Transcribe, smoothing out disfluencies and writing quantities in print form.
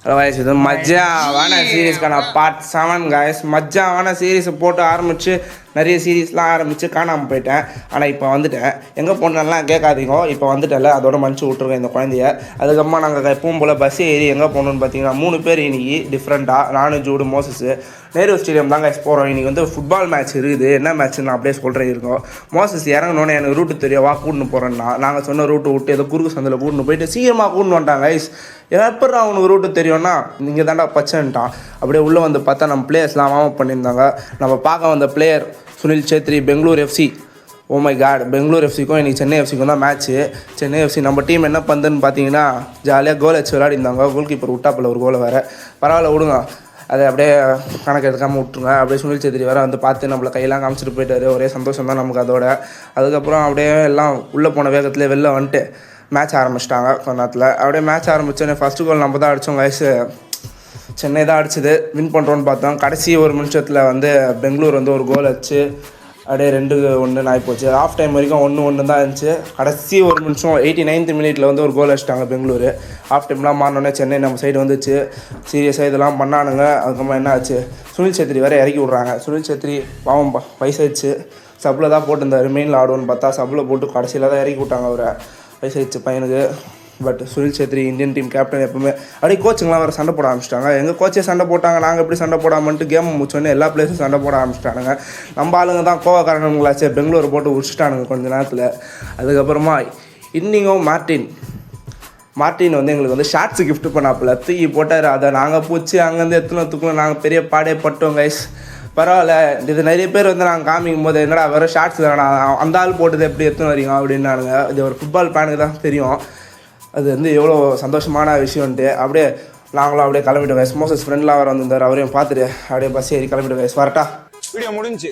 Otherwise, இது மஜாவான சீரீஸ்க்கான part 7 guys. மஜாவான சீரீஸை போட்டு ஆரம்பித்து நிறைய சீரீஸ்லாம் ஆரம்பித்து காணாமல் போயிட்டேன். ஆனால் இப்போ வந்துட்டேன். எங்கே போனேன்லாம் கேட்காதீங்க. இப்போ வந்துட்டல அதோட மன்னிச்சு விட்ருக்கேன் இந்த குழந்தைய. அதுக்கப்புறமா நாங்கள் எப்பவும் போல் பஸ் ஏறி எங்கே போகணுன்னு பார்த்தீங்கன்னா 3 பேர் இன்றைக்கி டிஃப்ரெண்ட்டாக. நானும் ஜூடு மோசஸு நேரு ஸ்டேடியம் தான் guys போகிறோம். இன்றைக்கி வந்து ஃபுட்பால் மேட்ச் இருக்குது. என்ன மேட்ச்னு நான் அப்படியே சொல்கிறேன் இருக்கோம். மோசஸ் இறங்கணுன்னு எனக்கு ரூட்டு தெரியும், வா கூட்டின்னு போகிறேன்னா நாங்கள் சொன்ன ரூட்டு விட்டு ஏதோ குறுக்கு சந்தில் கூட்டின்னு போயிட்டு சீக்கிரமாக கூட்டின்னு வந்துட்டாங்க guys. எப்போ அவனுக்கு ரூட்டு தெரியும்னா நீங்கள் தாண்டா பச்சைன்ட்டான். அப்படியே உள்ளே வந்து பார்த்தா நம்ம பிளேயர்ஸ்லாம் வார்ம் அப் பண்ணியிருந்தாங்க. நம்ம பார்க்க வந்த player Sunil Chhetri, Bengaluru FC. Oh my god, Bengaluru எஃப்சிக்கும் இன்றைக்கி சென்னை எஃப்சிக்கும் தான் மேட்ச்சு. சென்னை எஃப்சி நம்ம டீம் என்ன பண்ணுதுன்னு பார்த்தீங்கன்னா ஜாலியாக கோல் வச்சு விளையாடிருந்தாங்க. கோல் கீப்பர் விட்டாப்பில் ஒரு கோலை வேறு. பரவாயில்ல விடுங்க, அதை அப்படியே கணக்கு எடுக்காமல் விட்ருங்க. அப்படியே சுனில் சேத்ரி வேறு வந்து பார்த்து நம்மளை கையெல்லாம் காமிச்சிட்டு போயிட்டாரு. ஒரே சந்தோஷம் தான் நமக்கு அதோட. அதுக்கப்புறம் அப்படியே எல்லாம் உள்ளே போன வேகத்தில் வெளில வந்துட்டு மேட்ச் ஆரம்பிச்சிட்டாங்க கொஞ்ச நேரத்தில். அப்படியே மேட்ச் ஆரம்பித்தோன்னே ஃபஸ்ட்டு கோல் நம்ம தான் அடித்தோம் வயசு. சென்னை தான் அடிச்சது, வின் பண்ணுறோன்னு பார்த்தோம். கடைசி ஒரு நிமிஷத்தில் வந்து பெங்களூர் வந்து ஒரு கோல் வச்சு அப்படியே 2-1 ஆகிப்போச்சு. ஆஃப் டைம் வரைக்கும் 1-1 தான் இருந்துச்சு. கடைசி ஒரு நிமிஷம் 89th மினிட்ல வந்து ஒரு கோல் வச்சிட்டாங்க பெங்களூர். ஆஃப் டைம்லாம் மாறினோடனே சென்னை நம்ம சைடு வந்துச்சு. சீரியஸாக இதெல்லாம் பண்ணானுங்க. அதுக்கப்புறமா என்ன ஆச்சு, சுனில் சேத்ரி வேறு இறக்கி விட்றாங்க. சுனில் சேத்ரி பாவம் வயசாகிடுச்சு, சப்பில் தான் போட்டுருந்தார். மெயினில் ஆடுவோன்னு பார்த்தா சப்பில் போட்டு கடைசியில் தான் இறக்கி விட்டாங்க அவரை. வயசாகிடுச்சு பையனுக்கு. But Sunil Chhetri Indian team captain எப்பவுமே. அப்படியே கோச்சுங்களாம் வேறு சண்டை போட ஆரம்பிச்சிட்டாங்க. எங்கள் கோச்சே சண்டை போட்டாங்க, நாங்கள் எப்படி சண்டை போடாமன்ட்டு கேம் முடிச்சோன்னே எல்லா பிளேஸும் சண்டை போட ஆரம்பிச்சிட்டானுங்க. நம்ம ஆளுங்க தான் கோவக்காரனுங்களாச்சே, பெங்களூரை போட்டு உடிச்சிட்டானுங்க கொஞ்ச நேரத்தில். அதுக்கப்புறமா இன்னிங்கும் மார்ட்டின் வந்து எங்களுக்கு வந்து ஷார்ட்ஸு கிஃப்ட் பண்ணாப்பில் தூக்கி போட்டார். அதை நாங்கள் பூச்சி அங்கேருந்து எத்தனை நாங்கள் பெரிய பாடே பட்டோம் கைஸ். பரவாயில்ல, இது நிறைய பேர் வந்து நாங்கள் காமிக்கும் போது என்னடா வெறும் ஷார்ட்ஸ் தானடா, அந்த ஆள் போட்டது எப்படி எத்தனை வரீங்க அப்படின்னானுங்க. இது ஒரு ஃபுட்பால் ஃபேனுக்கு தான் தெரியும் அது வந்து எவ்வளோ சந்தோஷமான விஷயம்ன்ட்டு. அப்படியே நாங்களும் அப்படியே கிளம்பிட்டோம் கைஸ். மோசஸ் ஃப்ரெண்ட்லாம் வர வந்திருந்தார், அவரையும் பார்த்துட்டு அப்படியே பஸ் ஏறி கிளம்பிட்டோம் கைஸ். வரட்டா, வீடியோ முடிஞ்சு.